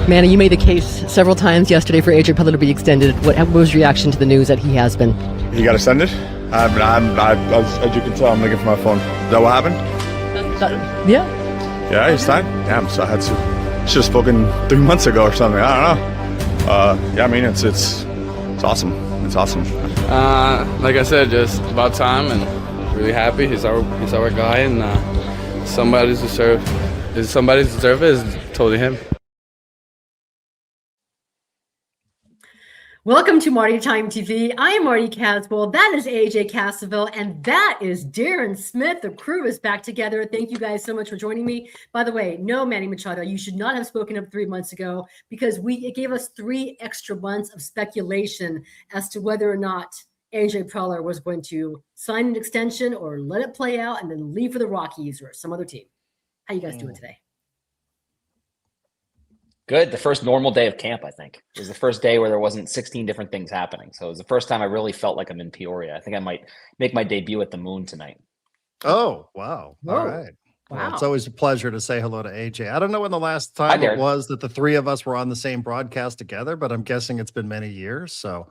Manny, you made the case several times yesterday for AJ Preller to be extended. What was your reaction to the news that he has been? He got extended? As you can tell, I'm looking for my phone. Is that what happened? Yeah. Yeah, he's signed. Yeah, so I had to. Should have spoken 3 months ago or something. I don't know. Yeah, I mean it's awesome. It's awesome. Like I said, just about time, and really happy. He's our guy, and somebody's deserve it is totally him. Welcome to Marty Time TV. I am Marty Cassavell. That is AJ Cassavell, and that is Darren Smith. The crew is back together. Thank you guys so much for joining me. By the way, no, Manny Machado, you should not have spoken up 3 months ago because it gave us 3 extra months of speculation as to whether or not AJ Preller was going to sign an extension or let it play out and then leave for the Rockies or some other team. How you guys doing today? Good. The first normal day of camp, I think. It was the first day where there wasn't 16 different things happening. So it was the first time I really felt like I'm in Peoria. I think I might make my debut at the Moon tonight. Oh, wow. Whoa. All right. Wow. Well, it's always a pleasure to say hello to AJ. I don't know when the last time it was that the 3 of us were on the same broadcast together, but I'm guessing it's been many years. So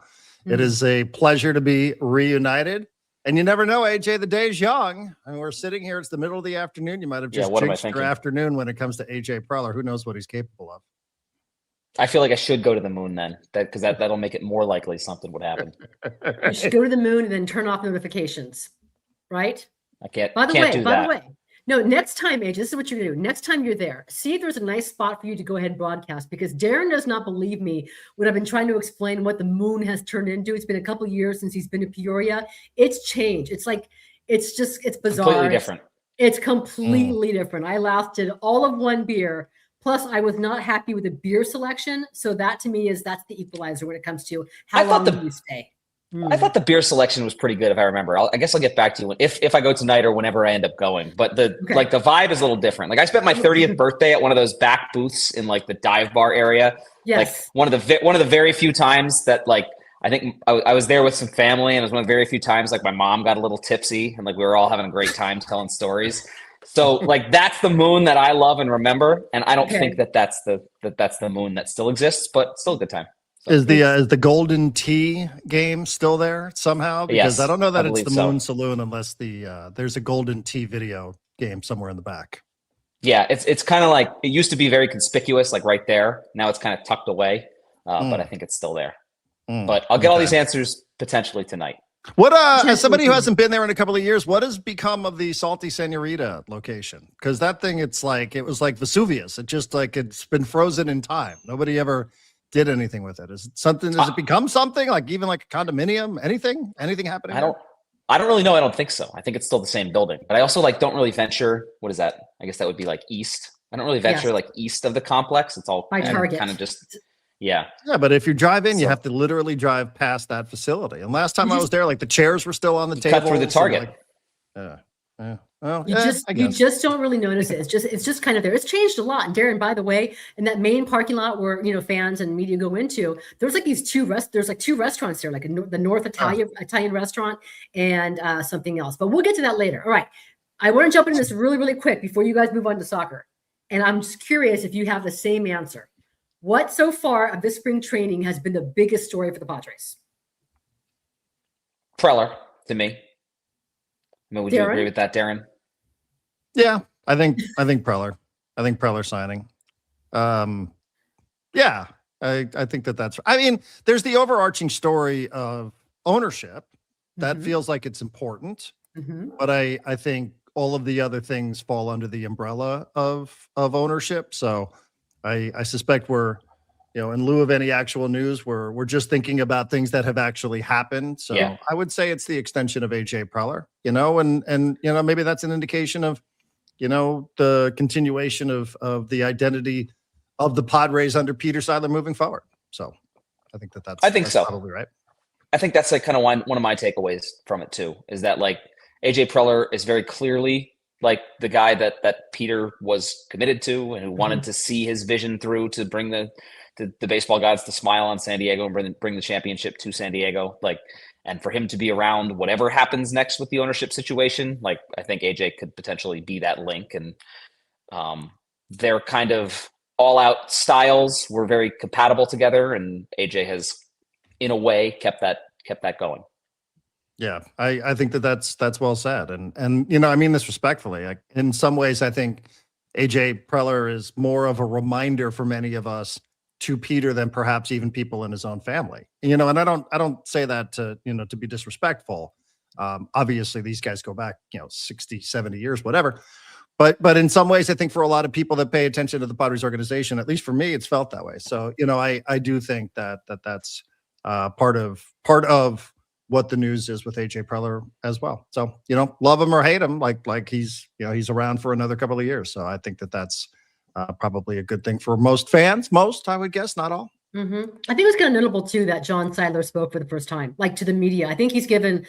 it is a pleasure to be reunited. And you never know, AJ, the day's young. I mean, we're sitting here. It's the middle of the afternoon. You might have just jinxed your afternoon when it comes to AJ Preller. Who knows what he's capable of? I feel like I should go to the Moon then, because that'll make it more likely something would happen. You should go to the Moon and then turn off notifications, right? I can't. By the Can't way, no. Next time, AJ, this is what you're gonna do. Next time you're there, see if there's a nice spot for you to go ahead and broadcast. Because Darren does not believe me when I've been trying to explain what the Moon has turned into. It's been a couple years since he's been to Peoria. It's changed. It's bizarre. Completely different. It's completely different. I lasted all of 1 beer. Plus, I was not happy with the beer selection. So that to me that's the equalizer when it comes to how long do you stay. I thought the beer selection was pretty good, if I remember. I guess I'll get back to you if I go tonight or whenever I end up going. But the vibe is a little different. Like I spent my 30th birthday at one of those back booths in like the dive bar area. Yes. Like one of the very few times that like I think I was there with some family, and it was one of the very few times like my mom got a little tipsy and like we were all having a great time telling stories. So like that's the Moon that I love and remember, and I don't think that's the Moon that still exists, but still a good time. So, is the Golden Tee game still there somehow? Because I don't know that it's the Moon Saloon unless there's a Golden Tee video game somewhere in the back. Yeah, it's kind of like it used to be very conspicuous, like right there. Now it's kind of tucked away, but I think it's still there. But I'll get all these answers potentially tonight. What as somebody who hasn't been there in a couple of years, what has become of the Salty Senorita location? Because that thing, it was like Vesuvius. It just like it's been frozen in time. Nobody ever did anything with it. Is it something? Does it become something like even like a condominium? Anything happening? I don't really know. I don't think so. I think it's still the same building. But I also like don't really venture. What is that? I guess that would be like east. I don't really venture like east of the complex. It's all kind of just. Yeah. Yeah, but if you drive in, you have to literally drive past that facility. And last time I was there, like the chairs were still on the table. Cut through the Target. You just don't really notice it. It's just kind of there. It's changed a lot. And Darren, by the way, in that main parking lot where fans and media go into, there's like there's like 2 restaurants there, like the North Italian restaurant and something else. But we'll get to that later. All right. I want to jump into this really, really quick before you guys move on to soccer. And I'm just curious if you have the same answer. What so far of this spring training has been the biggest story for the Padres? Preller, to me. I mean, would you agree with that, Darren? Yeah, I think Preller. I think Preller signing. Yeah, I think that's. I mean, there's the overarching story of ownership that feels like it's important, but I think all of the other things fall under the umbrella of ownership. So. I suspect we're, in lieu of any actual news, we're just thinking about things that have actually happened. So I would say it's the extension of AJ Preller, and maybe that's an indication of, the continuation of the identity of the Padres under Peter Seidler moving forward. So I think that's probably right. I think that's like kind of one of my takeaways from it too, is that like AJ Preller is very clearly like the guy that Peter was committed to and who wanted to see his vision through to bring the baseball gods to smile on San Diego and bring the championship to San Diego. Like, and for him to be around whatever happens next with the ownership situation, like I think AJ could potentially be that link. And they're kind of all-out styles were very compatible together, and AJ has, in a way, kept that going. Yeah, I think that's well said, and you know, I mean this respectfully. Like, in some ways, I think AJ Preller is more of a reminder for many of us to Peter than perhaps even people in his own family. You know, and I don't say that to, you know, to be disrespectful. Obviously, these guys go back, you know, 60, 70 years, whatever. But in some ways, I think for a lot of people that pay attention to the Padres organization, at least for me, it's felt that way. So, you know, I do think that's part of what the news is with AJ Preller as well. So, you know, love him or hate him, like he's, you know, he's around for another couple of years. So I think that's probably a good thing for most fans. Most, I would guess, not all. I think it was kind of notable too that John Seidler spoke for the first time, like to the media. I think he's given,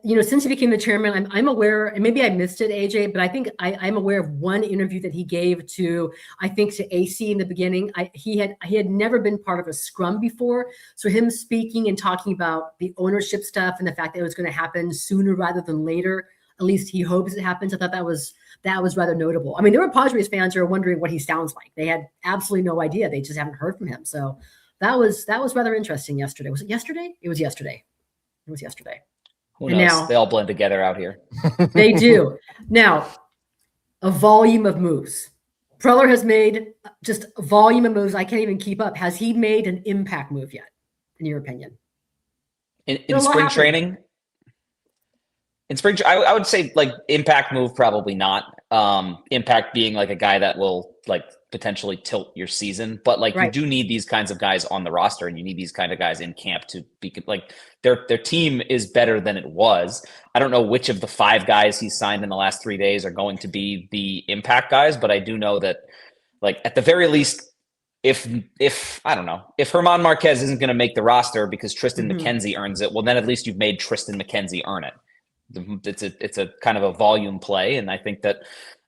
you know, since he became the chairman, I'm aware, and maybe I missed it, AJ, but I think I'm aware of one interview that he gave to, I think, to AC in the beginning. He had never been part of a scrum before, so him speaking and talking about the ownership stuff and the fact that it was going to happen sooner rather than later. At least he hopes it happens. I thought that was rather notable. I mean, there were Padres fans who are wondering what he sounds like. They had absolutely no idea. They just haven't heard from him. So that was rather interesting yesterday. Was it yesterday? It was yesterday. It was yesterday. Who knows? Now, they all blend together out here. They do. Now, a volume of moves. Preller has made just a volume of moves. I can't even keep up. Has he made an impact move yet, in your opinion? In spring training? In spring, I would say like impact move, probably not. Impact being like a guy that will like potentially tilt your season, but like you do need these kinds of guys on the roster, and you need these kind of guys in camp to be like their team is better than it was. I don't know which of the 5 guys he signed in the last 3 days are going to be the impact guys, but I do know that like at the very least, if I don't know, if German Marquez isn't going to make the roster because Tristan McKenzie earns it, well then at least you've made Tristan McKenzie earn it. It's a kind of a volume play, and I think that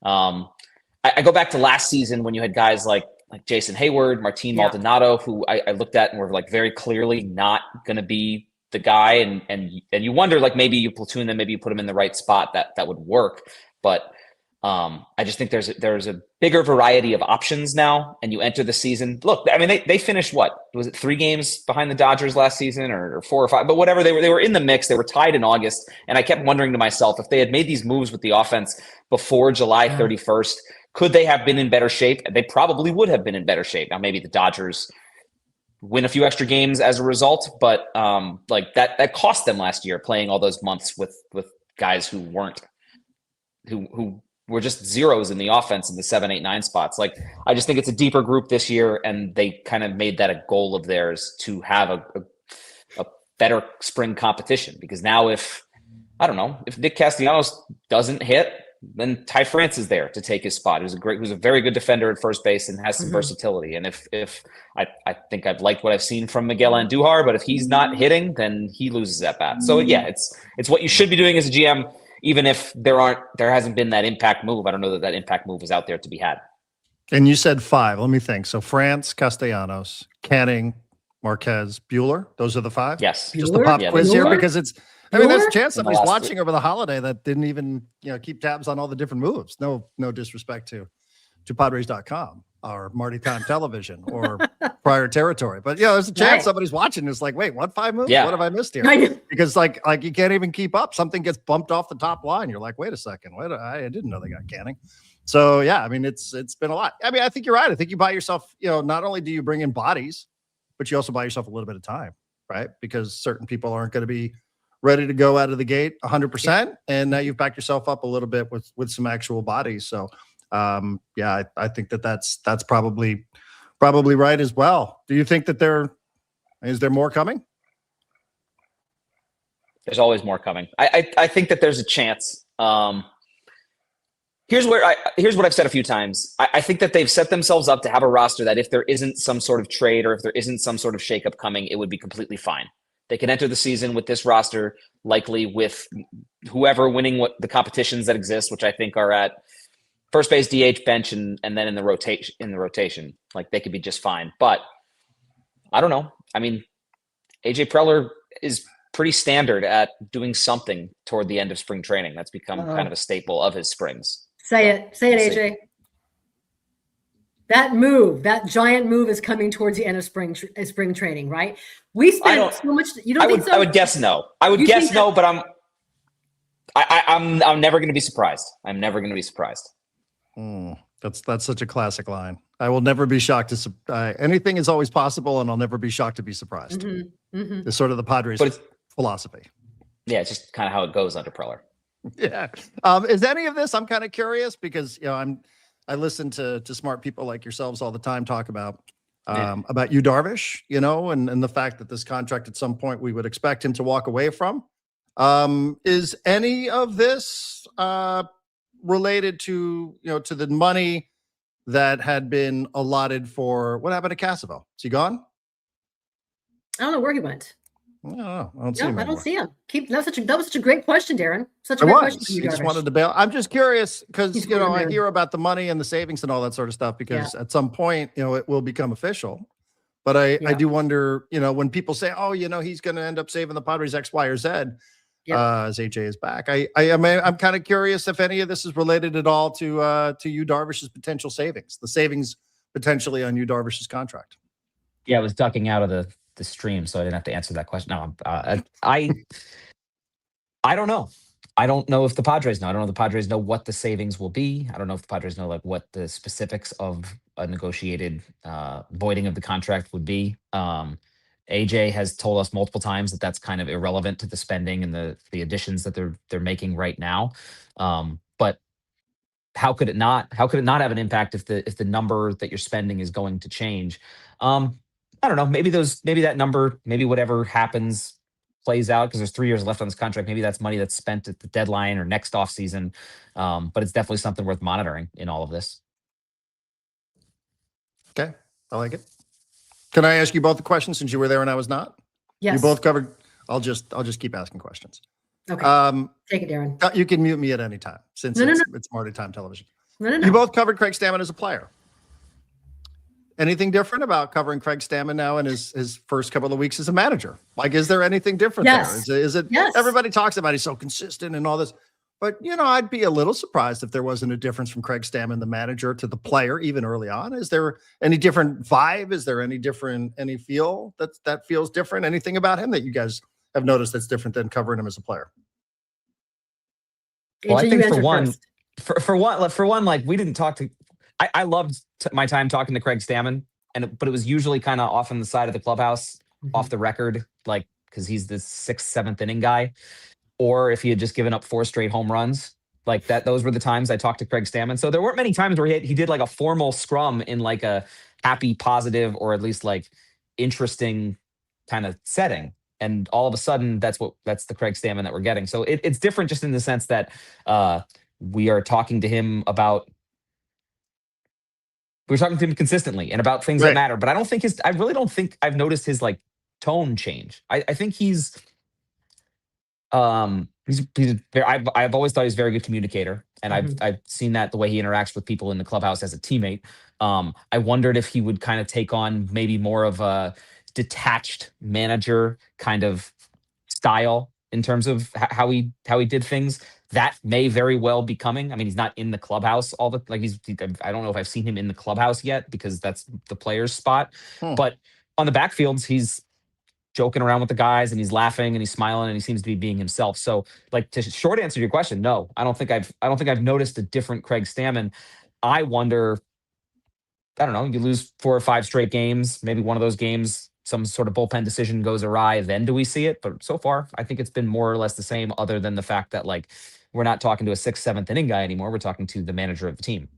I go back to last season when you had guys like Jason Hayward, Martin Maldonado, who I looked at and were like very clearly not going to be the guy, and you wonder like maybe you platoon them, maybe you put them in the right spot that would work, but I just think there's a bigger variety of options now, and you enter the season. Look, I mean, they finished what was it 3 games behind the Dodgers last season, or 4 or 5, but whatever. They were in the mix. They were tied in August, and I kept wondering to myself if they had made these moves with the offense before July 31st, could they have been in better shape? They probably would have been in better shape. Now maybe the Dodgers win a few extra games as a result, but like that cost them last year playing all those months with guys who were just zeros in the offense in the 7, 8, 9 spots. Like, I just think it's a deeper group this year, and they kind of made that a goal of theirs to have a better spring competition. Because now if Nick Castellanos doesn't hit, then Ty France is there to take his spot. Who's a very good defender at first base and has some versatility. And if I think I've liked what I've seen from Miguel Andujar, but if he's not hitting, then he loses at bat. So yeah, it's what you should be doing as a GM. Even if there hasn't been that impact move, I don't know that impact move is out there to be had. And you said 5. Let me think. So France, Castellanos, Canning, Marquez, Buehler. Those are the 5? Yes. Just the pop quiz here, because it's, I mean, there's a chance somebody's watching 3. over the holiday that didn't even, keep tabs on all the different moves. No disrespect to Padres.com or Marty Time Television or Prior Territory. But there's a chance somebody's watching is like, wait, what 5 moves? Yeah. What have I missed here? Because like you can't even keep up. Something gets bumped off the top line. You're like, wait a second. I didn't know they got Canning. So yeah, I mean, it's been a lot. I mean, I think you're right. I think you buy yourself, not only do you bring in bodies, but you also buy yourself a little bit of time, right? Because certain people aren't going to be ready to go out of the gate 100%. And now you've backed yourself up a little bit with some actual bodies. So I think that's probably right as well. Do you think that is there more coming? There's always more coming. I think that there's a chance. Here's what I've said a few times. I think that they've set themselves up to have a roster that if there isn't some sort of trade or if there isn't some sort of shakeup coming, it would be completely fine. They can enter the season with this roster, likely with whoever winning what the competitions that exist, which I think are at first base, DH, bench, and then in the rotation. Like, they could be just fine. But I don't know. I mean, AJ Preller is pretty standard at doing something toward the end of spring training. That's become kind of a staple of his springs. Say it, AJ. That move, that giant move is coming towards the end of spring training, right? We spent so much. You don't think so? I would guess no. I would guess no, but I'm never going to be surprised. I'm never going to be surprised. That's such a classic line. I will never be shocked to anything is always possible, and I'll never be shocked to be surprised. It's sort of the Padres philosophy. Yeah, it's just kind of how it goes under Preller. Yeah. Is any of this? I'm kind of curious because I listen to smart people like yourselves all the time talk about you, Darvish, and the fact that this contract at some point we would expect him to walk away from. Is any of this related to the money that had been allotted for what happened to Cassavell? Is he gone? I don't know where he went. I don't see him. I don't see him. That was such a great question, Darren. Such a great question. He just wanted to bail. I'm just curious because I hear about the money and the savings and all that sort of stuff because at some point it will become official. But I do wonder when people say he's going to end up saving the Padres X, Y, or Z as AJ is back. I'm kind of curious if any of this is related at all to you Darvish's potential savings, the savings potentially on you Darvish's contract. Yeah, I was ducking out of the stream, so I didn't have to answer that question. No, I don't know. I don't know if the Padres know. I don't know if the Padres know what the savings will be. I don't know if the Padres know what the specifics of a negotiated voiding of the contract would be. AJ has told us multiple times that that's kind of irrelevant to the spending and the additions that they're making right now. But how could it not? How could it not have an impact if the number that you're spending is going to change? I don't know. Maybe that number, maybe whatever happens plays out because there's 3 years left on this contract. Maybe that's money that's spent at the deadline or next offseason. But it's definitely something worth monitoring in all of this. Okay. I like it. Can I ask you both the question since you were there and I was not? Yes. You both covered. I'll just keep asking questions. Okay. Take it, Darren. You can mute me at any time since it's Marty Time Television. No. You both covered Craig Stamen as a player. Anything different about covering Craig Stamen now in his first couple of weeks as a manager? Like, is there anything different there? Is it everybody talks about he's so consistent and all this, but I'd be a little surprised if there wasn't a difference from Craig Stamen, the manager, to the player, even early on. Is there any different vibe? Is there any feel that feels different? Anything about him that you guys have noticed that's different than covering him as a player? Well, I think for one, like we didn't talk to. I loved my time talking to Craig Stamen, but it was usually kind of off on the side of the clubhouse, off the record, like because he's the 6th, 7th inning guy, or if he had just given up 4 straight home runs like that. Those were the times I talked to Craig Stamen. So there weren't many times where he did like a formal scrum in like a happy, positive, or at least like interesting kind of setting. And all of a sudden, that's the Craig Stamen that we're getting. So it's different just in the sense that we are talking to him about. We're talking to him consistently and about things that matter, but I really don't think I've noticed his like tone change. I think I've always thought he's a very good communicator, and I've seen that the way he interacts with people in the clubhouse as a teammate. I wondered if he would kind of take on maybe more of a detached manager kind of style in terms of how he did things. That may very well be coming. I mean, he's not in the clubhouse I don't know if I've seen him in the clubhouse yet because that's the player's spot. But on the backfields, he's joking around with the guys and he's laughing and he's smiling and he seems to be being himself. So, like, to short answer your question, no, I don't think I've noticed a different Craig Stamen. I wonder. I don't know. You lose 4 or 5 straight games. Maybe one of those games, some sort of bullpen decision goes awry. Then do we see it? But so far, I think it's been more or less the same, other than the fact that like. We're not talking to a 6th, 7th inning guy anymore. We're talking to the manager of the team.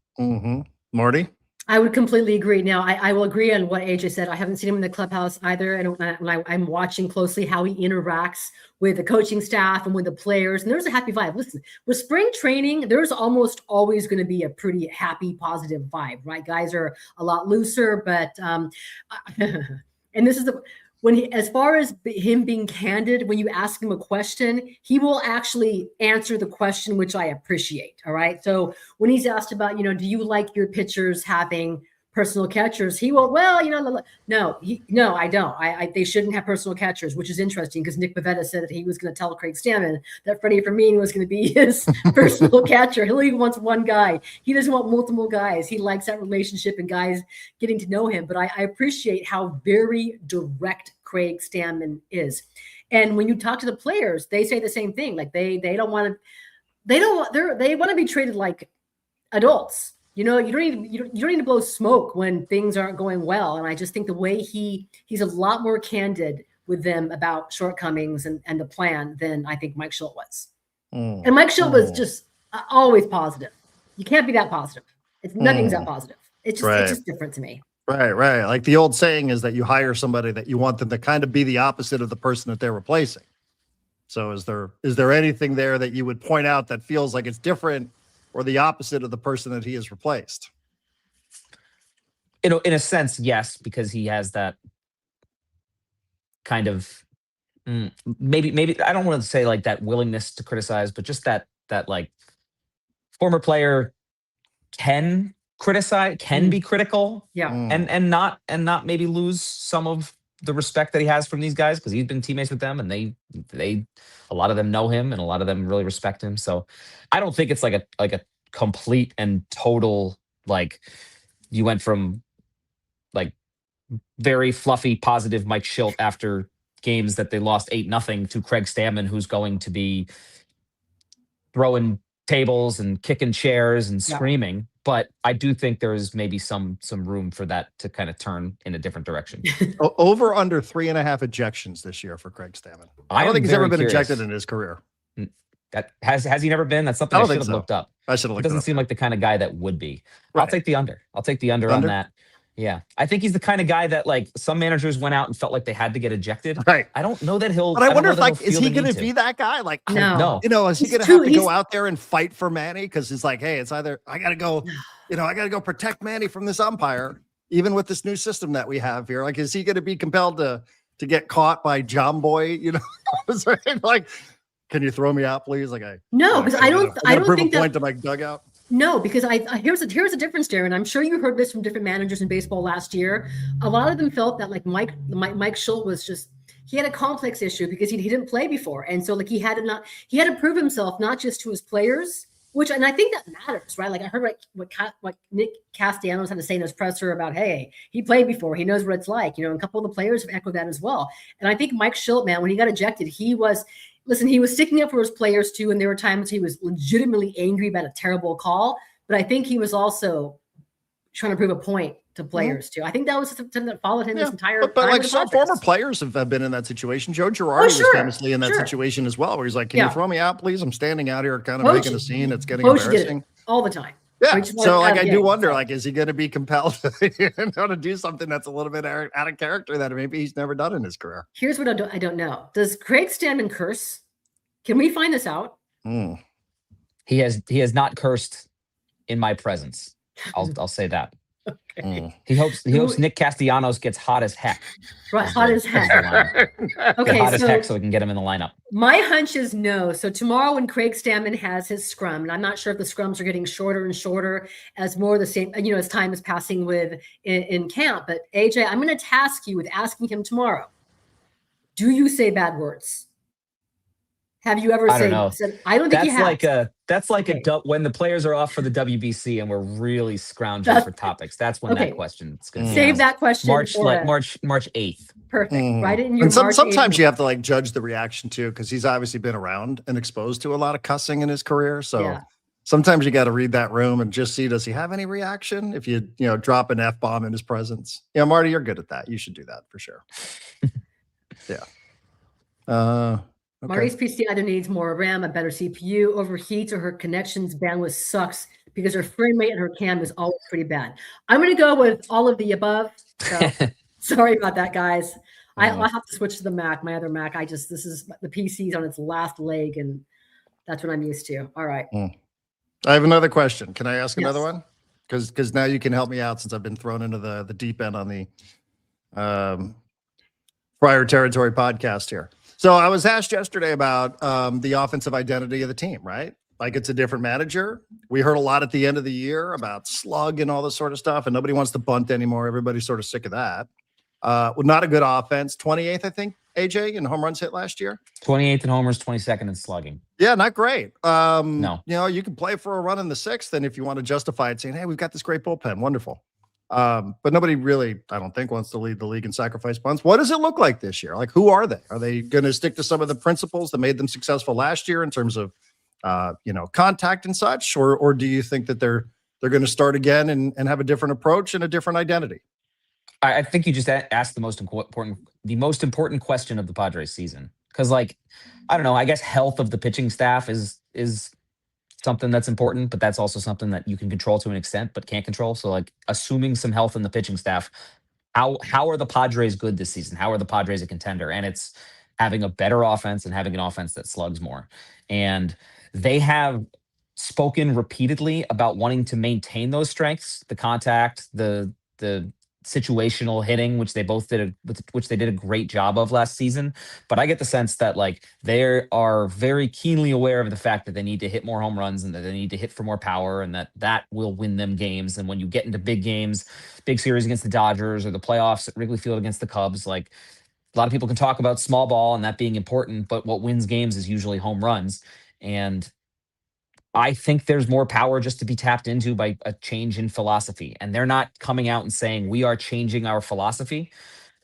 Marty? I would completely agree. Now, I will agree on what AJ said. I haven't seen him in the clubhouse either. And I'm watching closely how he interacts with the coaching staff and with the players. And there's a happy vibe. Listen, with spring training, there's almost always going to be a pretty happy, positive vibe, right? Guys are a lot looser, but and this is as far as him being candid, when you ask him a question, he will actually answer the question, which I appreciate. All right. So when he's asked about, do you like your pitchers having personal catchers. He will, well, no, I don't. They shouldn't have personal catchers, which is interesting because Nick Pivetta said that he was going to tell Craig Stamen that Freddie Fermin was going to be his personal catcher. He only wants one guy. He doesn't want multiple guys. He likes that relationship and guys getting to know him. But I appreciate how very direct Craig Stamen is. And when you talk to the players, they say the same thing. Like they want to be treated like adults. You don't need to blow smoke when things aren't going well. And I just think the way he's a lot more candid with them about shortcomings and the plan than I think Mike Shildt was. And Mike Shildt was just always positive. You can't be that positive. Nothing's that positive. It's just different to me. Right. Like the old saying is that you hire somebody that you want them to kind of be the opposite of the person that they're replacing. So is there anything there that you would point out that feels like it's different or the opposite of the person that he has replaced? In a sense, yes, because he has that kind of maybe I don't want to say like that willingness to criticize, but just that like former player can criticize, can be critical, and not maybe lose some of the respect that he has from these guys because he's been teammates with them and they a lot of them know him and a lot of them really respect him. So I don't think it's like a complete and total, like you went from like very fluffy, positive Mike Shildt after games that they lost 8-0 to Craig Stamen, who's going to be throwing tables and kicking chairs and screaming. But I do think there's maybe some room for that to kind of turn in a different direction. Over under 3.5 ejections this year for Craig Stamen. I don't think he's ever been ejected in his career. That has he never been? That's something I should have looked up. I should have looked it up. Doesn't seem like the kind of guy that would be. Right. I'll take the under. On that. Yeah. I think he's the kind of guy that like some managers went out and felt like they had to get ejected. Right. I don't know that he'll. But I wonder if like, is he going to be that guy? Like, no. Is he going to have to go out there and fight for Manny? Because it's like, hey, it's either I got to go, I got to go protect Manny from this umpire, even with this new system that we have here. Like, is he going to be compelled to get caught by John Boy? Like, can you throw me out, please? Like, because I don't think a point to my dugout. No, because here's a difference, Darren. I'm sure you heard this from different managers in baseball last year. A lot of them felt that like Mike Shildt was just, he had a complex issue because he didn't play before, and so like he had to prove himself not just to his players, and I think that matters, right? Like I heard what Nick Castellanos had to say in his presser about, hey, he played before, he knows what it's like, and a couple of the players have echoed that as well. And I think Mike Shildt, man, when he got ejected, he was sticking up for his players too. And there were times he was legitimately angry about a terrible call, but I think he was also trying to prove a point to players too. I think that was something that followed him his entire but like some former players have been in that situation. Joe Girardi was famously in that situation as well, where he's like, can you throw me out, please? I'm standing out here kind of making a scene. It's getting embarrassing. All the time. Yeah. So like I do wonder, like, is he going to be compelled to do something that's a little bit out of character that maybe he's never done in his career? Here's what I don't know. Does Craig Stamen curse? Can we find this out? He has not cursed in my presence. I'll say that. Okay. He hopes Nick Castellanos gets hot as heck. Right, hot as heck. Okay, hot as heck, so we can get him in the lineup. My hunch is no. So tomorrow, when Craig Stamen has his scrum, and I'm not sure if the scrums are getting shorter and shorter as more of the same, as time is passing in camp. But AJ, I'm going to task you with asking him tomorrow. Do you say bad words? Have you ever said? I don't think you have. That's like when the players are off for the WBC and we're really scrounging for topics. That's when that question's going to save that question. March 8th. Perfect. Write it in your. And sometimes you have to like judge the reaction too, because he's obviously been around and exposed to a lot of cussing in his career. So sometimes you got to read that room and just see, does he have any reaction if you drop an F-bomb in his presence? Yeah, Marty, you're good at that. You should do that for sure. Yeah. Okay. Marty's PC either needs more RAM, a better CPU, overheats, or her connection's bandwidth sucks because her frame rate and her cam is always pretty bad. I'm going to go with all of the above. So sorry about that, guys. I'll have to switch to the Mac, my other Mac. This is the PC's on its last leg, and that's what I'm used to. All right. I have another question. Can I ask another one? Because now you can help me out since I've been thrown into the deep end on the Prior Territory podcast here. So I was asked yesterday about the offensive identity of the team, right? like it's a different manager. We heard a lot at the end of the year about slug and all this sort of stuff, and nobody wants to bunt anymore. Everybody's sort of sick of that. Not a good offense. 28th, I think, AJ, in home runs hit last year. 28th in homers, 22nd in slugging. Yeah, not great. No. You can play for a run in the 6th, and if you want to justify it, saying, hey, we've got this great bullpen, wonderful. But nobody really, I don't think, wants to lead the league in sacrifice bunts. What does it look like this year? Like, who are they? Are they going to stick to some of the principles that made them successful last year in terms of, contact and such? Or do you think that they're going to start again and have a different approach and a different identity? I think you just asked the most important question of the Padres season. Because, I don't know, I guess health of the pitching staff is something that's important, but that's also something that you can control to an extent, but can't control. So, assuming some health in the pitching staff, how are the Padres good this season? How are the Padres a contender? And it's having a better offense and having an offense that slugs more. And they have spoken repeatedly about wanting to maintain those strengths, the contact, the situational hitting, which they did a great job of last season. But I get the sense that they are very keenly aware of the fact that they need to hit more home runs and that they need to hit for more power, and that will win them games. And when you get into big games, big series against the Dodgers or the playoffs at Wrigley Field against the Cubs, a lot of people can talk about small ball and that being important, but what wins games is usually home runs. And I think there's more power just to be tapped into by a change in philosophy. And they're not coming out and saying, we are changing our philosophy.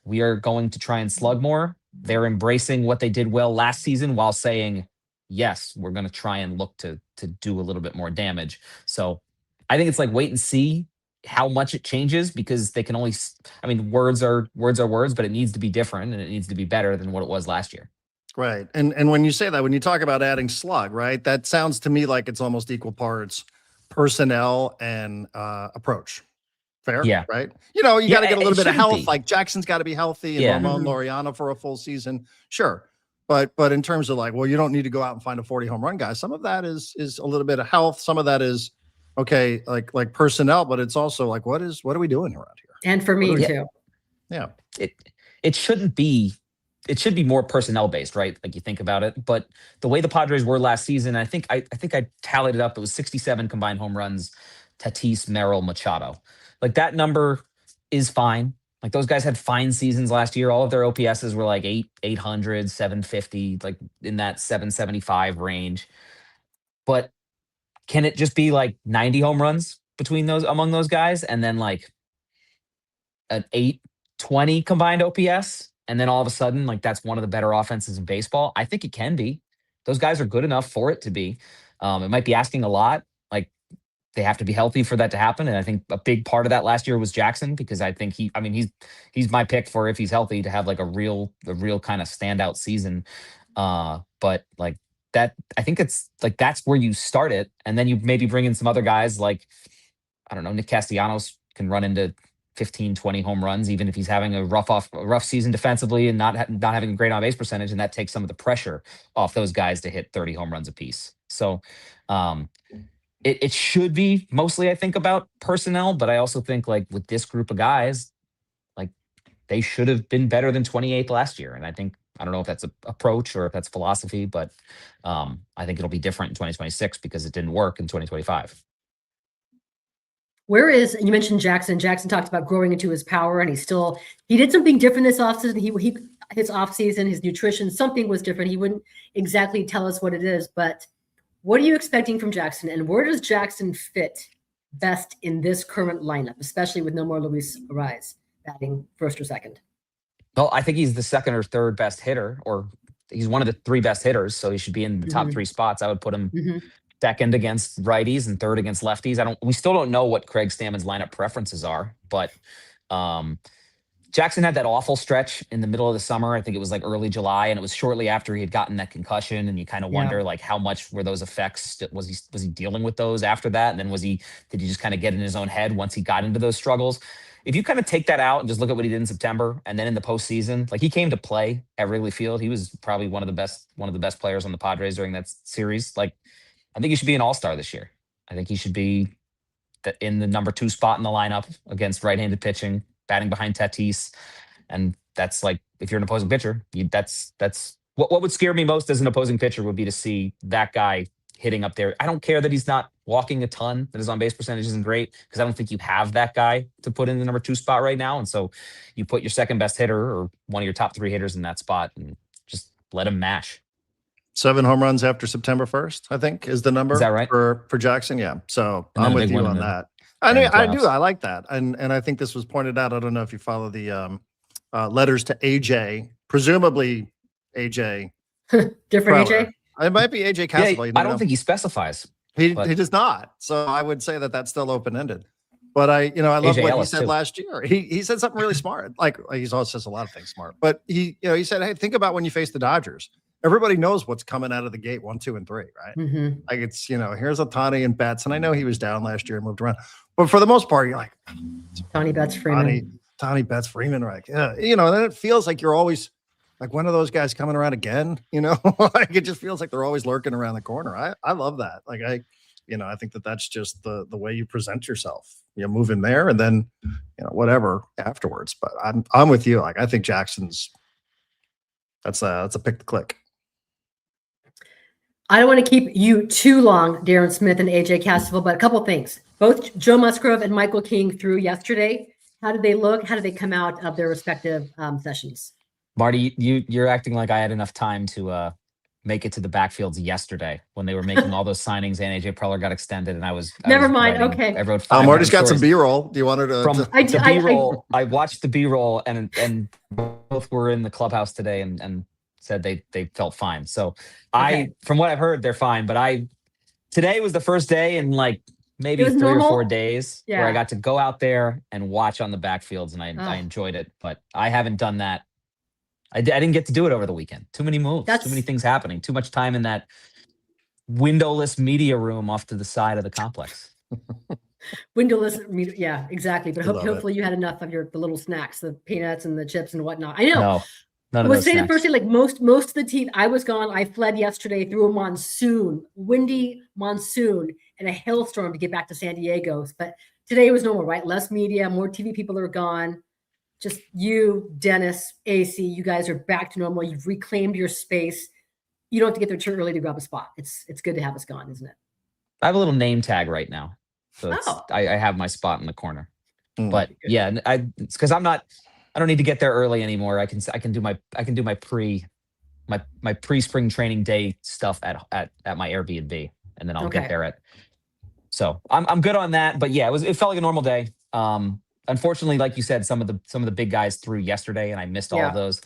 We are going to try and slug more. They're embracing what they did well last season while saying, yes, we're going to try and look to do a little bit more damage. So I think it's wait and see how much it changes, because they can only, words are words, but it needs to be different and it needs to be better than what it was last year. Right. And when you say that, when you talk about adding slug, right, that sounds to me like it's almost equal parts personnel and approach. Fair? Yeah. Right? You got to get a little bit of health. Be. Jackson's got to be healthy and Ramon Laureano for a full season. Sure. But in terms of you don't need to go out and find a 40 home run guy. Some of that is a little bit of health. Some of that is, okay, like personnel, but it's also what are we doing around here? And for me too. Yeah. It shouldn't be. It should be more personnel based, right? You think about it, but the way the Padres were last season, I think I tallied it up. It was 67 combined home runs, Tatis, Merrill, Machado. That number is fine. Those guys had fine seasons last year. All of their OPSs were 800, 750, in that 775 range. But can it just be 90 home runs among those guys, and then an 820 combined OPS? And then all of a sudden, that's one of the better offenses in baseball? I think it can be. Those guys are good enough for it to be. It might be asking a lot. They have to be healthy for that to happen. And I think a big part of that last year was Jackson, because I think he's my pick for, if he's healthy, to have a real kind of standout season. But that, I think it's that's where you start it. And then you maybe bring in some other guys I don't know, Nick Castellanos can run into 15, 20 home runs, even if he's having a rough season defensively and not having a great on-base percentage, and that takes some of the pressure off those guys to hit 30 home runs apiece. So it should be mostly, I think, about personnel, but I also think with this group of guys, they should have been better than 28th last year. And I don't know if that's an approach or if that's philosophy, but I think it'll be different in 2026 because it didn't work in 2025. You mentioned Jackson. Jackson talked about growing into his power, and he did something different this offseason. His offseason, his nutrition, something was different. He wouldn't exactly tell us what it is, but what are you expecting from Jackson, and where does Jackson fit best in this current lineup, especially with no more Luis Arraez batting first or second? Well, I think he's the second or third best hitter, or he's one of the three best hitters, so he should be in the top three spots. I would put him second against righties and third against lefties. We still don't know what Craig Stamen's lineup preferences are, but Jackson had that awful stretch in the middle of the summer. I think it was early July, and it was shortly after he had gotten that concussion. And you kind of wonder how much were those effects? Was he dealing with those after that? And then did he just kind of get in his own head once he got into those struggles? If you kind of take that out and just look at what he did in September, and then in the postseason, he came to play at Wrigley Field. He was probably one of the best players on the Padres during that series. I think he should be an all-star this year. I think he should be in the number 2 spot in the lineup against right-handed pitching, batting behind Tatis. And that's if you're an opposing pitcher, that's what would scare me most as an opposing pitcher would be to see that guy hitting up there. I don't care that he's not walking a ton, that his on base percentage isn't great, because I don't think you have that guy to put in the number 2 spot right now. And so you put your second best hitter or one of your top 3 hitters in that spot and just let him mash. 7 home runs after September 1st, I think, is the number. Is that right? For Jackson? Yeah. So And I'm then a with big you one on in the- that. in the I do. playoffs. I like that. And I think this was pointed out. I don't know if you follow the letters to AJ, presumably AJ. Different Preller. AJ? It might be AJ Yeah, Cassavell. I don't think he specifies. he but- does not. So I would say that that's still open ended. But I love AJ what Ellis, he said too. last year. He said something really smart. Like he's also says a lot of things smart. But he said, hey, think about when you face the Dodgers. Everybody knows what's coming out of the gate 1, 2, and 3, right? Mm-hmm. Like it's here's Ohtani and Betts, and I know he was down last year and moved around, but for the most part, you're like Tony Betts Freeman. Tony Betts Freeman, right? Yeah, then it feels like you're always like one of those guys coming around again. Like it just feels like they're always lurking around the corner. I love that. Like I think that's just the way you present yourself. Move in there and then whatever afterwards. But I'm with you. Like I think Jackson's that's a pick to click. I don't want to keep you too long, Darren Smith and AJ Cassavell, but a couple things. Both Joe Musgrove and Michael King threw yesterday. How did they look? How did they come out of their respective sessions? Marty, you're acting like I had enough time to make it to the backfields yesterday when they were making all those signings and AJ Preller got extended, and I was Never mind. writing- Okay. I wrote 5 Marty's got stories. some B-roll. Do you want her to? From to- the B-roll, I watched the B-roll and both were in the clubhouse today and said they felt fine. So Okay. from what I've heard, they're fine. But today was the first day in like maybe It was 3 normal? or 4 days where Yeah. I got to go out there and watch on the backfields, and I Oh. enjoyed it. But I haven't done that. I didn't get to do it over the weekend. Too many moves, too many things happening, too much time in that windowless media room off to the side of the complex. Windowless, yeah, exactly. But I love it. hopefully you had enough of the little snacks, the peanuts and the chips and whatnot. I know. No, none of Well, those say the snacks. first day, like most of the team, I was gone. I fled yesterday through a monsoon, windy monsoon, and a hailstorm to get back to San Diego. But today was normal, right? Less media, more TV people are gone. Just you, Dennis, AC, you guys are back to normal. You've reclaimed your space. You don't have to get there too early to grab a spot. It's good to have us gone, isn't it? I have a little name tag right now, so I have my spot in the corner. But yeah, it's because I don't need to get there early anymore. I can do my pre-spring training day stuff at my Airbnb, and then I'll get there at. So I'm good on that. But yeah, it felt like a normal day. Unfortunately, like you said, some of the big guys threw yesterday, and I missed all of those.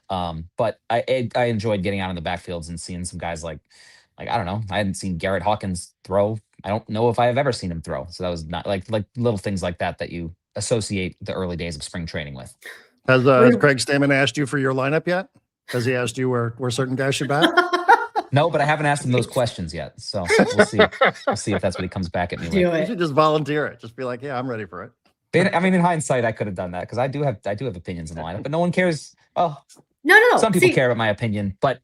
But I enjoyed getting out in the backfields and seeing some guys like I don't know. I hadn't seen Garrett Hawkins throw. I don't know if I have ever seen him throw. So that was not like little things like that you associate the early days of spring training with. Has Craig Stamen asked you for your lineup yet? Has he asked you where certain guys should bat? No, but I haven't asked him those questions yet. So we'll see. We'll see if that's what he comes back at me with. You should just volunteer it. Just be like, yeah, I'm ready for it. I mean, in hindsight, I could have done that because I do have opinions in the lineup, but no one cares. Well, no. Some people care about my opinion, but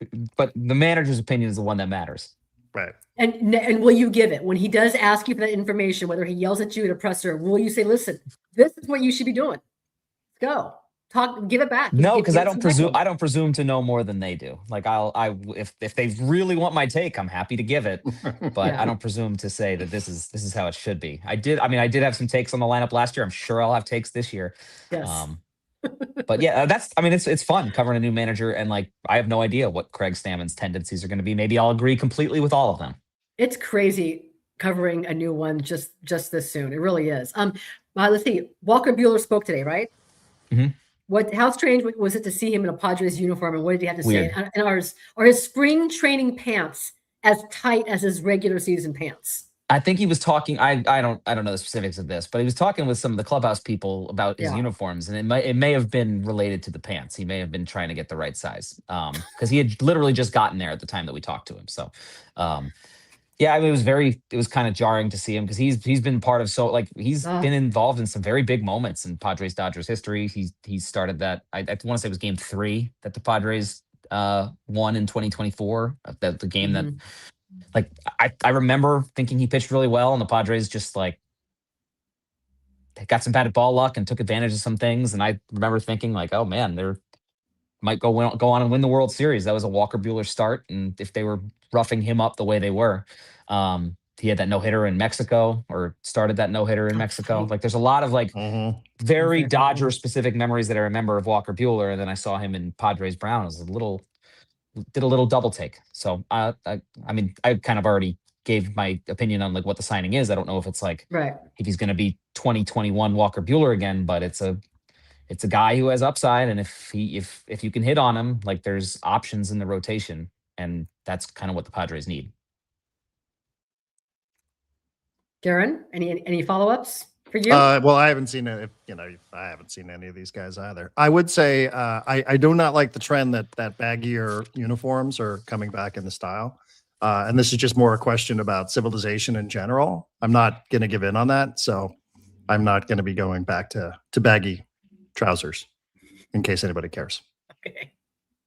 the manager's opinion is the one that matters. Right. And will you give it when he does ask you for that information? Whether he yells at you at a presser, will you say, "Listen, this is what you should be doing. Go talk, give it back." No, because I don't presume to know more than they do. Like if they really want my take, I'm happy to give it, but I don't presume to say that this is how it should be. I did have some takes on the lineup last year. I'm sure I'll have takes this year. Yes. But yeah, it's fun covering a new manager, and like I have no idea what Craig Stamen's tendencies are going to be. Maybe I'll agree completely with all of them. It's crazy covering a new one just this soon. It really is. Let's see. Walker Buehler spoke today, right? Mm-hmm. How strange was it to see him in a Padres uniform, and what did he have to Weird. say? And are his spring training pants as tight as his regular season pants? I think he was talking. I don't know the specifics of this, but he was talking with some of the clubhouse people about his uniforms, and it may have been related to the pants. He may have been trying to get the right size, because he had literally just gotten there at the time that we talked to him. So, yeah, I mean, it was kind of jarring to see him because he's been part of he's been involved in some very big moments in Padres Dodgers history. He started that. I want to say it was Game 3 that the Padres won in 2024. The game that. Like I remember thinking he pitched really well, and the Padres just they got some bad ball luck and took advantage of some things. And I remember thinking oh man, they might go on and win the World Series. That was a Walker Buehler start, and if they were roughing him up the way they were. He had that no-hitter in Mexico, or started that no-hitter in Mexico. Like, there's a lot of like very Dodger specific memories that I remember of Walker Buehler, and then I saw him in Padres Brown. It was did a little double take. So I mean, I kind of already gave my opinion on like what the signing is. I don't know if it's like if he's going to be 2021 Walker Buehler again, but it's a guy who has upside, and if you can hit on him, like, there's options in the rotation, and that's kind of what the Padres need. Darren, any follow-ups for you? Well, I haven't seen it. I haven't seen any of these guys either. I would say I do not like the trend that baggier uniforms are coming back in the style. And this is just more a question about civilization in general. I'm not going to give in on that, so I'm not going to be going back to baggy trousers, in case anybody cares. Okay.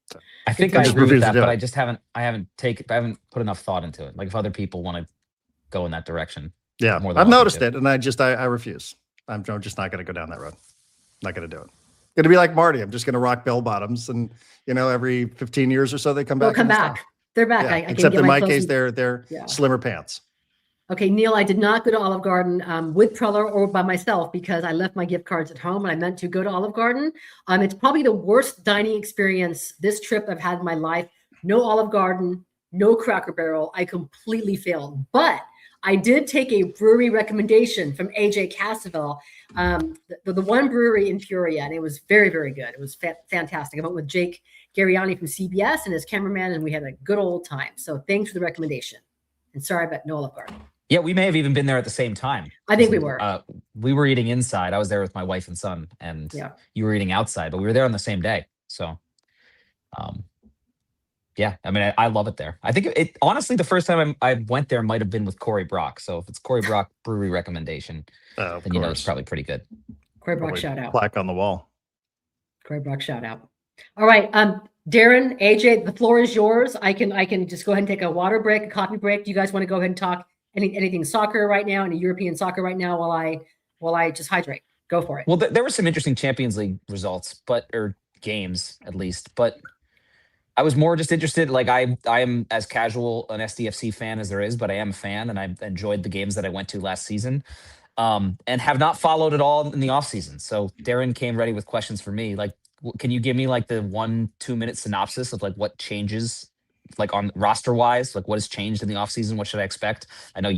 So, I think I agree with that, but I just haven't put enough thought into it. Like, if other people want to go in that direction. Yeah, I've noticed it, and I refuse. I'm just not going to go down that road. Not going to do it. Going to be like Marty. I'm just going to rock bell bottoms, and every 15 years or so they come back. They'll come back. They're back. Yeah, except in my case, they're slimmer pants. Okay, Neil, I did not go to Olive Garden with Preller or by myself because I left my gift cards at home and I meant to go to Olive Garden. It's probably the worst dining experience this trip I've had in my life. No Olive Garden, no Cracker Barrel. I completely failed. But I did take a brewery recommendation from AJ Cassavell, the one brewery in Peoria, and it was very, very good. It was fantastic. I went with Jake Gariani from CBS and his cameraman, and we had a good old time. So thanks for the recommendation. And sorry about no Olive Garden. Yeah, we may have even been there at the same time. I think we were. We were eating inside. I was there with my wife and son, and you were eating outside, but we were there on the same day. So, yeah, I mean, I love it there. I think it honestly, the first time I went there might have been with Corey Brock. So if it's Corey Brock brewery recommendation, then it's probably pretty good. Corey Brock, shout out. Plaque on the wall. Corey Brock, shout out. All right, Darren, AJ, the floor is yours. I can just go ahead and take a water break, a coffee break. Do you guys want to go ahead and talk anything soccer right now, any European soccer right now while I just hydrate? Go for it. Well, there were some interesting Champions League results, or games at least, but I was more just interested. Like, I am as casual an SDFC fan as there is, but I am a fan, and I enjoyed the games that I went to last season, and have not followed it all in the off season. So Darren came ready with questions for me. Like, can you give me like the 1-2 minute synopsis of like what changes, like on roster wise, like what has changed in the off season? What should I expect? I know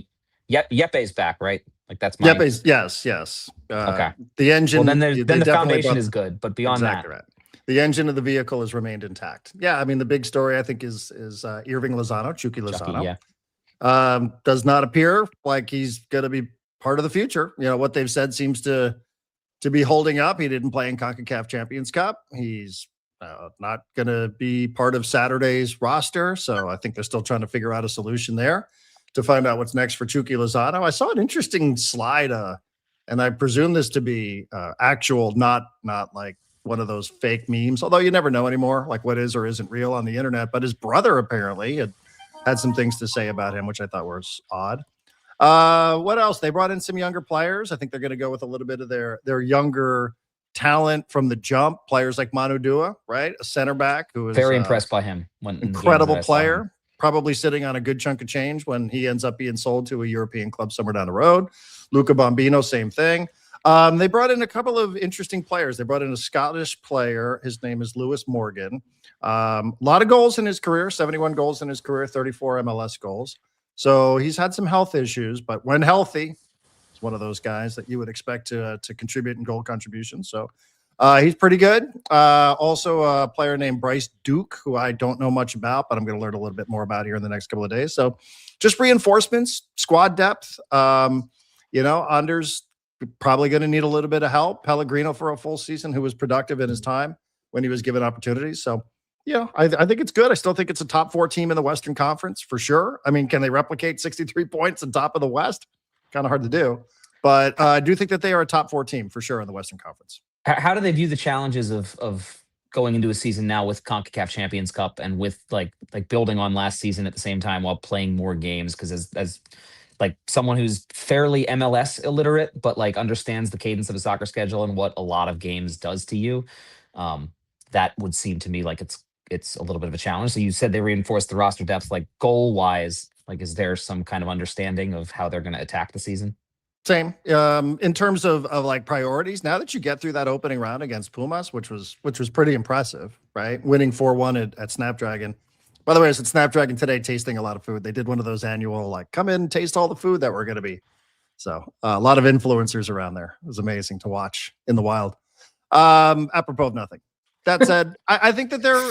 Yepe's back, right? Like, that's my Yepe's yes. Okay. The engine. Well, then the foundation is good, but beyond that, right. The engine of the vehicle has remained intact. Yeah, I mean, the big story I think is Irving Lozano, Chucky Lozano. Does not appear like he's going to be part of the future. What they've said seems to be holding up. He didn't play in CONCACAF Champions Cup. He's not going to be part of Saturday's roster. So I think they're still trying to figure out a solution there to find out what's next for Chucky Lozano. I saw an interesting slide, and I presume this to be actual, not like one of those fake memes, although you never know anymore, like what is or isn't real on the internet. But his brother apparently had some things to say about him, which I thought was odd. What else? They brought in some younger players. I think they're going to go with a little bit of their younger talent from the jump. Players like Manu Dua, right? A center back who was very impressed by him. Incredible player, probably sitting on a good chunk of change when he ends up being sold to a European club somewhere down the road. Luca Bombino, same thing. They brought in a couple of interesting players. They brought in a Scottish player. His name is Lewis Morgan. A lot of goals in his career, 71 goals in his career, 34 MLS goals. So he's had some health issues, but when healthy, he's one of those guys that you would expect to contribute in goal contributions. So he's pretty good. Also a player named Bryce Duke, who I don't know much about, but I'm going to learn a little bit more about here in the next couple of days. So just reinforcements, squad depth. Anders probably going to need a little bit of help. Pellegrino for a full season, who was productive in his time when he was given opportunities. So, I think it's good. I still think it's a top 4 team in the Western Conference for sure. I mean, can they replicate 63 points on top of the West? Kind of hard to do. But I do think that they are a top 4 team for sure in the Western Conference. How do they view the challenges of going into a season now with CONCACAF Champions Cup and with like building on last season at the same time while playing more games? Because as like someone who's fairly MLS illiterate, but like understands the cadence of a soccer schedule and what a lot of games does to you, that would seem to me like it's it's a little bit of a challenge. So you said they reinforced the roster depth, like goal wise. Like, is there some kind of understanding of how they're going to attack the season? Same. In terms of like priorities, now that you get through that opening round against Pumas, which was pretty impressive, right? Winning 4-1 at Snapdragon. By the way, I was at Snapdragon today tasting a lot of food. They did one of those annual, like, come in and taste all the food that we're going to be. So a lot of influencers around there. It was amazing to watch in the wild. Apropos of nothing. That said, I think that they're,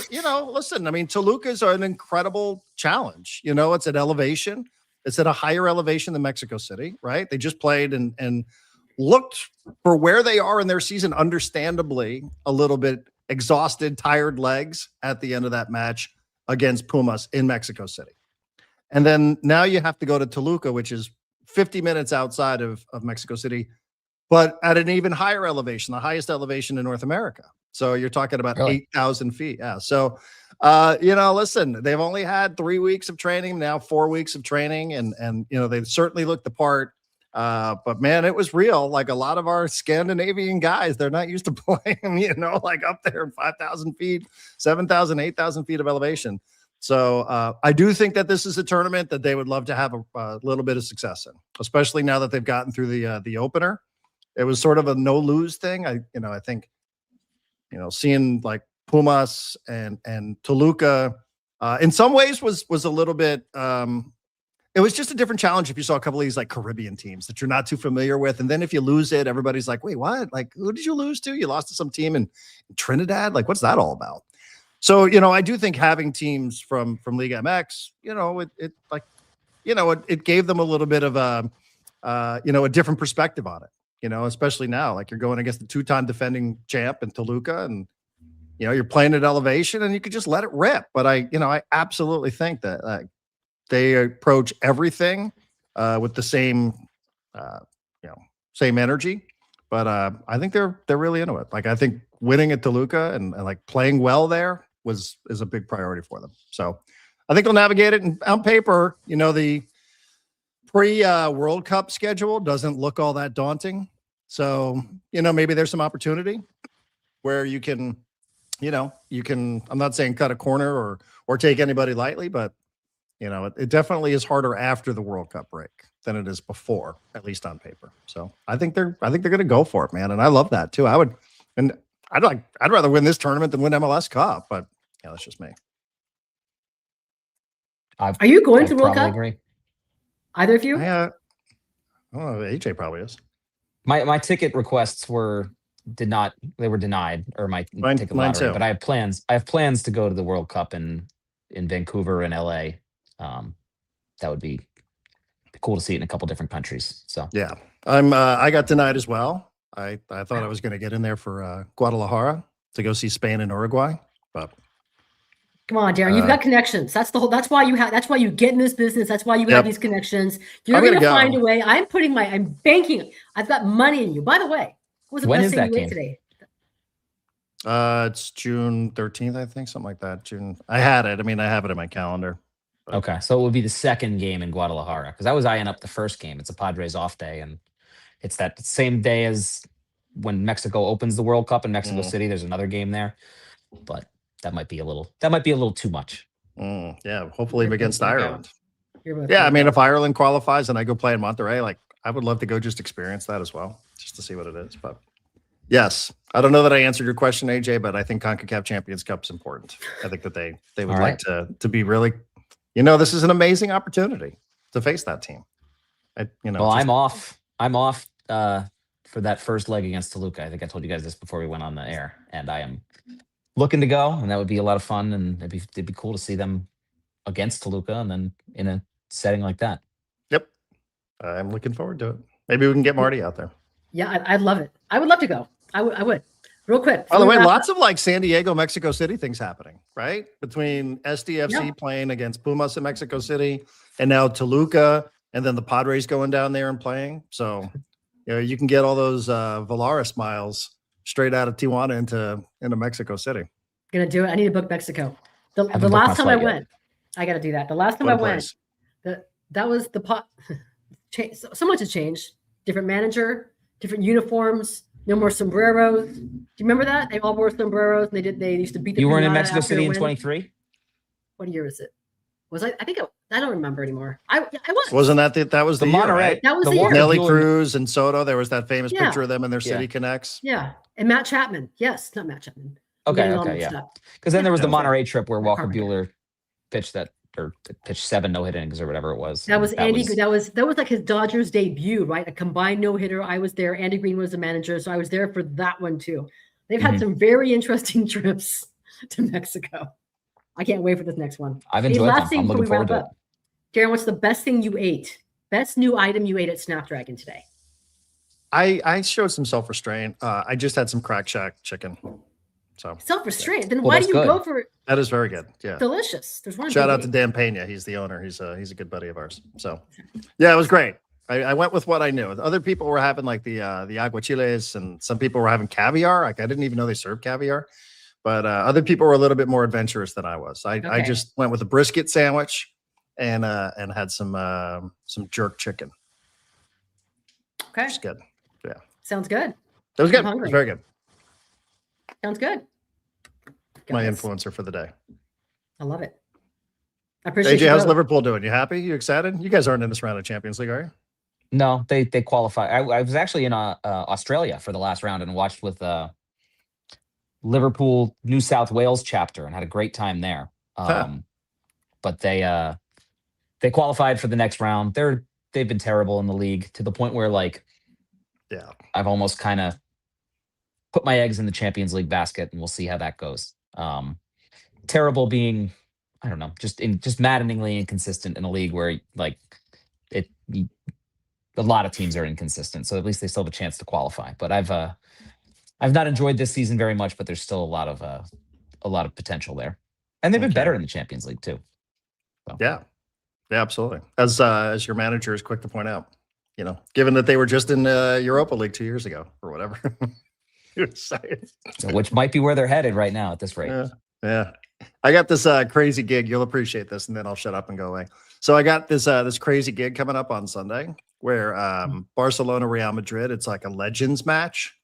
listen, I mean, Toluca's are an incredible challenge. It's at elevation. It's at a higher elevation than Mexico City, right? They just played and looked for where they are in their season, understandably a little bit exhausted, tired legs at the end of that match against Pumas in Mexico City. And then now you have to go to Toluca, which is 50 minutes outside of Mexico City, but at an even higher elevation, the highest elevation in North America. So you're talking about 8,000 feet. Yeah. So, listen, they've only had 3 weeks of training, now 4 weeks of training. And they certainly looked the part. But man, it was real. Like a lot of our Scandinavian guys, they're not used to playing, like up there 5,000 feet, 7,000, 8,000 feet of elevation. So I do think that this is a tournament that they would love to have a little bit of success in, especially now that they've gotten through the opener. It was sort of a no lose thing. I think, seeing like Pumas and Toluca in some ways was a little bit, it was just a different challenge if you saw a couple of these like Caribbean teams that you're not too familiar with. And then if you lose it, everybody's like, wait, what? Like, who did you lose to? You lost to some team in Trinidad? Like, what's that all about? So, I do think having teams from Liga MX, it gave them a little bit of a different perspective on it. Especially now, like you're going against the 2-time defending champ in Toluca and, you're playing at elevation and you could just let it rip. But I absolutely think that they approach everything with the same, same energy. But I think they're really into it. Like, I think winning at Toluca and like playing well there is a big priority for them. So I think they'll navigate it. And on paper, the pre-World Cup schedule doesn't look all that daunting. So, maybe there's some opportunity where you can, I'm not saying cut a corner or take anybody lightly, but, it definitely is harder after the World Cup break than it is before, at least on paper. So I think they're going to go for it, man. And I love that too. I'd rather win this tournament than win MLS Cup, but yeah, that's just me. Are you going to World Cup? Agree. Either of you? I don't know. AJ probably is. My ticket requests were denied, or my ticket lottery. Too. But I have plans to go to the World Cup in Vancouver and LA. That would be cool to see it in a couple different countries. So yeah, I got denied as well. I thought I was going to get in there for Guadalajara to go see Spain and Uruguay, but come on, Darren, you've got connections. That's why you get in this business. That's why you have these connections. You're going to find a way. I'm banking. I've got money in you. By the way, what was the best thing you ate today? It's June 13th, I think, something like that. June. I had it. I mean, I have it in my calendar. But. Okay, so it would be the second game in Guadalajara because I was eyeing up the first game. It's a Padres off day, and it's that same day as when Mexico opens the World Cup in Mexico City. There's another game there, but that might be a little too much. Yeah, hopefully against Ireland. Yeah, I mean, if Ireland qualifies and I go play in Monterrey, like I would love to go just experience that as well, just to see what it is. But yes, I don't know that I answered your question, AJ, but I think CONCACAF Champions Cup is important. I think that they would like to be really, this is an amazing opportunity to face that team. I'm off for that first leg against Toluca. I think I told you guys this before we went on the air, and I am looking to go, and that would be a lot of fun, and it'd be cool to see them against Toluca and then in a setting like that. Yep. I'm looking forward to it. Maybe we can get Marty out there. Yeah, I'd love it. I would love to go. I would. Real quick. By the way, lots of like San Diego, Mexico City things happening, right? Between SDFC playing against Pumas in Mexico City and now Toluca, and then the Padres going down there and playing. So, you can get all those Valaris miles straight out of Tijuana into Mexico City. Gonna do it. I need to book Mexico. The last time I went, I got to do that. The last time I went, that was the pot. So much has changed. Different manager, different uniforms, No more sombreros. Do you remember that? They all wore sombreros, and they used to beat the. You weren't in pinata Mexico after a City in win. 23? What year is it? Was I think I don't remember anymore. I was. Wasn't that was the year, Monterey? right? That was the the Walker year. Nelly Buehler- Cruz and Soto. There was that famous Yeah. picture of them in their Yeah. City Connects. Yeah, and Matt Chapman. Yes, not Matt Chapman. I'm Okay, getting all okay, mixed yeah. up. Because then there was the Yeah. Monterey trip where Walker Carpenter. Buehler pitched 7 no-hit innings or whatever it was. That was Andy. Was, That was like his Dodgers debut, right? A combined no hitter. I was there. Andy Green was the manager, so I was there for that one too. They've had some very interesting trips to Mexico. I can't wait for this next one. I've Any enjoyed last them. thing I'm before looking we wrap forward to it. up? Darren, what's the best thing you ate? Best new item you ate at Snapdragon today? I showed some self-restraint. I just had some Crack Shack chicken. So Self-restraint. Then Well, why do that's you good. go for that is very good. Yeah. delicious? There's one. Shout big out to name. Dan Pena. He's the owner. He's a good buddy of ours. So yeah, it was great. I went with what I knew. Other people were having like the aguachiles, and some people were having caviar. Like I didn't even know they served caviar. But other people were a little bit more adventurous than I was. I Okay. just went with a brisket sandwich and had some jerk chicken. Okay, It's good. Yeah. sounds good. It was I'm good. It hungry. was very good. Sounds good. My Guys, influencer for the day. I love it. I appreciate AJ, you how's both. Liverpool doing? You happy? You excited? You guys aren't in this round of Champions League, are you? No, they qualify. I was actually in Australia for the last round and watched with Liverpool New South Wales chapter and had a great time there. But they qualified for the next round. They've been terrible in the league to the point where like Yeah. I've almost kind of put my eggs in the Champions League basket, and we'll see how that goes. Terrible being, I don't know, just maddeningly inconsistent in a league where like a lot of teams are inconsistent. So at least they still have a chance to qualify. But I've not enjoyed this season very much, but there's still a lot of potential there, and they've been better in the Champions League too. So. Yeah. Yeah, absolutely. As your manager is quick to point out, given that they were just in Europa League 2 years ago or whatever. So, which might be where they're headed right now at this rate. Yeah. I got this crazy gig. You'll appreciate this, and then I'll shut up and go away. So I got this crazy gig coming up on Sunday where Barcelona, Real Madrid, it's like a legends match.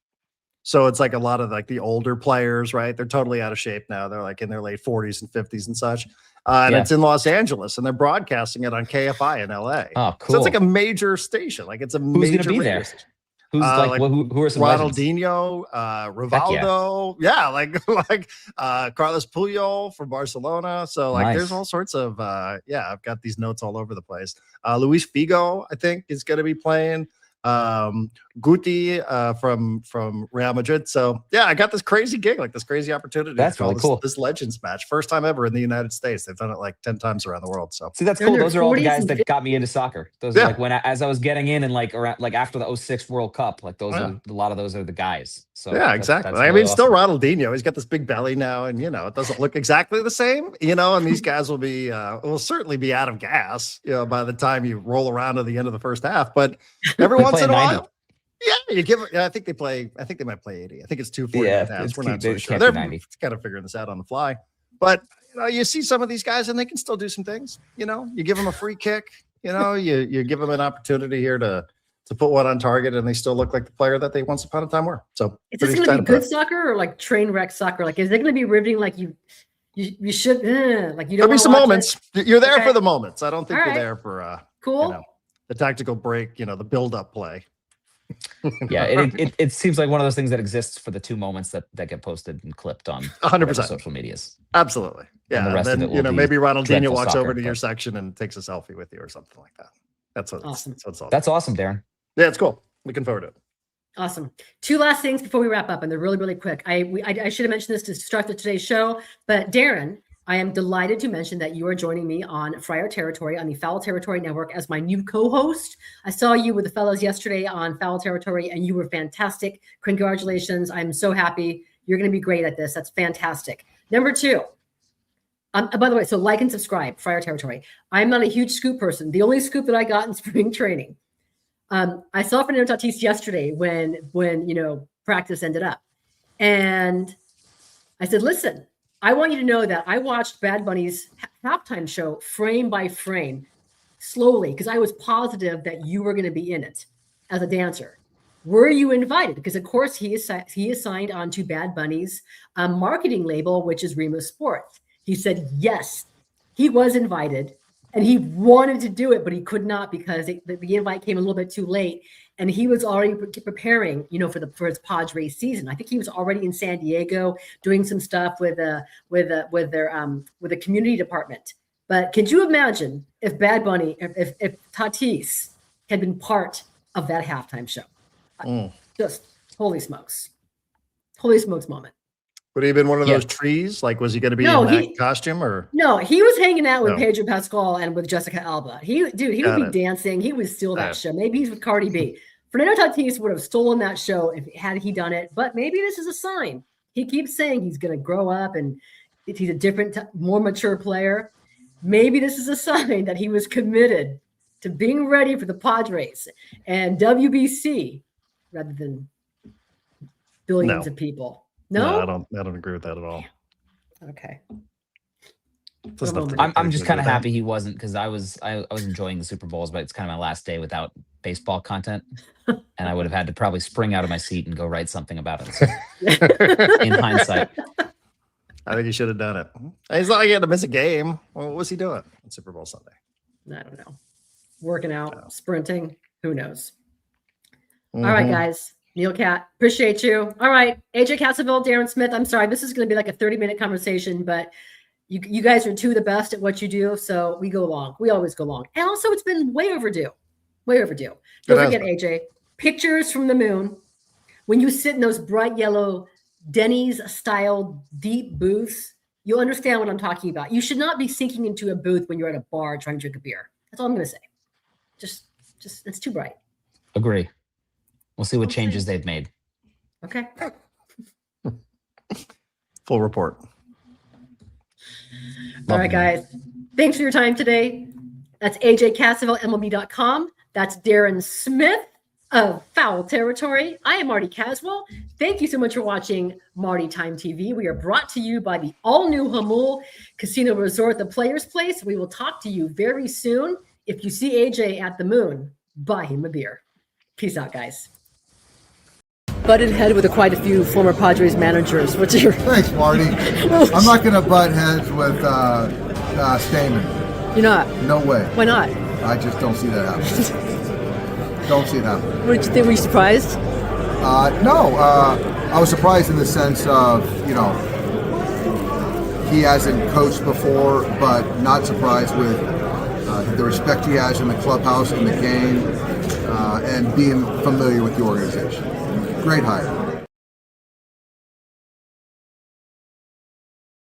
So it's like a lot of like the older players, right? They're totally out of shape now. They're like in their late 40s and 50s and such. And it's in Los Angeles, and they're broadcasting it on KFI in LA. Oh, cool. So it's like a major station. Like it's a Who's major going to be there? station. Who's who are some legends? Ronaldinho, Rivaldo, like Carlos Puyol from Barcelona. So like, there's all sorts of I've got these notes all over the place. Luis Figo, I think, is going to be playing. Guti from Real Madrid. So yeah, I got this crazy gig, like this crazy opportunity. That's really cool. This legends match, first time ever in the United States. They've done it like 10 times around the world. So see, that's They're in cool. their Those are all the 40s guys and that got me into soccer. Those are like as I was getting in and like around like after the 06 World Cup, like those are a lot of those are the guys. So yeah, exactly. That's I really mean, still awesome. Ronaldinho. He's got this big belly now, and it doesn't look exactly the same. And these guys will certainly be out of gas. By the time you roll around to the end of the first half. But every once in a while. Yeah, you give. I think they play. I think they might play 80. I think it's 240. Yeah, We're not so sure. They're They're kind of figuring this out on the fly. But you see some of these guys, and they can still do some things. You give them a free kick. You give them an opportunity here to put one on target, and they still look like the player that they once upon a time were. So Is this going to be good soccer or like train wreck soccer? Like, is it going to be riveting? Like you should like you don't. There'll be some moments. You're there for the moments. I don't think you're there for cool. The tactical break. The build-up play. Yeah, it seems like one of those things that exists for the 2 moments that get posted and clipped on 100% social medias. Absolutely. Yeah. And the rest of it will be maybe Ronaldinho dreadful walks soccer, over to your but- section and takes a selfie with you or something like that. That's what Awesome. That's all. That's awesome, Darren. Yeah, it's cool. Looking forward to it. Awesome. 2 last things before we wrap up, and they're really, really quick. I should have mentioned this to start today's show, but Darren, I am delighted to mention that you are joining me on Friar Territory on the Foul Territory Network as my new co-host. I saw you with the fellows yesterday on Foul Territory, and you were fantastic. Congratulations. I'm so happy. You're going to be great at this. That's fantastic. Number 2. By the way, so like and subscribe, Friar Territory. I'm not a huge scoop person. The only scoop that I got in spring training, I saw Fernando Tatis yesterday when practice ended up. And I said, listen, I want you to know that I watched Bad Bunny's halftime show frame by frame slowly because I was positive that you were going to be in it as a dancer. were you invited? Because of course he is signed onto Bad Bunny's marketing label, which is Remo Sports. He said yes, he was invited, and he wanted to do it, but he could not because the invite came a little bit too late, and he was already preparing, for his Padres season. I think he was already in San Diego doing some stuff with the community department. But could you imagine if Bad Bunny, if Tatis had been part of that halftime show? Just holy smokes moment. Would he have been one of those trees? Like, was he going to be in that costume or? No, he was hanging out with Pedro Pascal and with Jessica Alba. He would be dancing. He would steal that show. Maybe he's with Cardi B. Fernando Tatis would have stolen that show had he done it. But maybe this is a sign. He keeps saying he's going to grow up and he's a different, more mature player. Maybe this is a sign that he was committed to being ready for the Padres and WBC rather than billions of people. No, I don't agree with that at all. Okay. I'm just kind of happy he wasn't, because I was enjoying the Super Bowls, but it's kind of my last day without baseball content, and I would have had to probably spring out of my seat and go write something about it. So, in hindsight, I think he should have done it. He's not like he had to miss a game. Well, what was he doing on Super Bowl Sunday? I don't know. Working out, sprinting, who knows? All right, guys. Neil Cat, appreciate you. All right, AJ Cassavell, Darren Smith. I'm sorry, this is going to be like a 30-minute conversation, but you guys are two of the best at what you do, so we go long. We always go long. And also, it's been way overdue. Way overdue. Don't forget, AJ, pictures from the moon. When you sit in those bright yellow Denny's-style deep booths, you'll understand what I'm talking about. You should not be sinking into a booth when you're at a bar trying to drink a beer. That's all I'm going to say. Just it's too bright. Agree. We'll see what changes they've made. Okay. Full report. All right, guys. Thanks for your time today. That's AJ Cassavell, MLB.com. That's Darren Smith of Foul Territory. I am Marty Caswell. Thank you so much for watching Marty Time TV. We are brought to you by the all-new Hamul Casino Resort, the Players Place. We will talk to you very soon. If you see AJ at the moon, buy him a beer. Peace out, guys. Butted head with quite a few former Padres managers. What's your... Thanks, Marty. I'm not going to butt heads with Stamen. You're not? No way. Why not? I just don't see that happening. Don't see it happening. What did you think? Were you surprised? No. I was surprised in the sense of, he hasn't coached before, but not surprised with the respect he has in the clubhouse, in the game, and being familiar with the organization. Great hire.